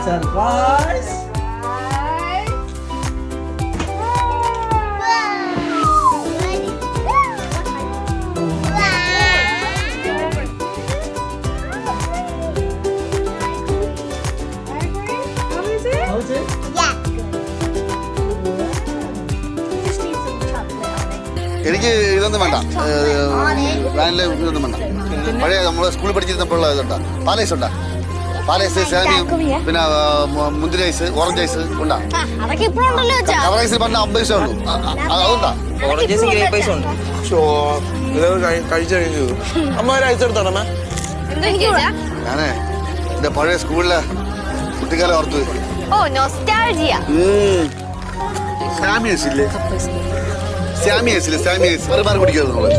Surprise. How's it? എനിക്ക് ഇതൊന്നും വേണ്ട, വാനില ഇതൊന്നും വേണ്ട. പഴയ നമ്മള് സ്കൂളിൽ പഠിച്ചിരുന്നപ്പോഴുള്ള ഇതുണ്ടാ, പാലൈസ് ഉണ്ടാ, പാലൈസ്, സേമിയും, പിന്നെ മുന്തിരി ഐസ്, ഓറഞ്ച് ഐസ് ഉണ്ടാ. കവർ ഐസിൽ പറഞ്ഞ 50 പൈസ ഉള്ളൂ. അതുണ്ടാ. കഴിച്ചു കഴിഞ്ഞു. അമ്മ ഒരു ഐസ് എടുത്തോടമ്മ. ഞാനേ എന്റെ പഴയ സ്കൂളിലെ കുട്ടിക്കാലം ഓർത്ത്. സാമിയസ് ഇല്ലേ, സാമിയസ് ഇല്ലേ, സാമിയസ് ഒരുപാട് കുടിക്കാറ് നമ്മള്.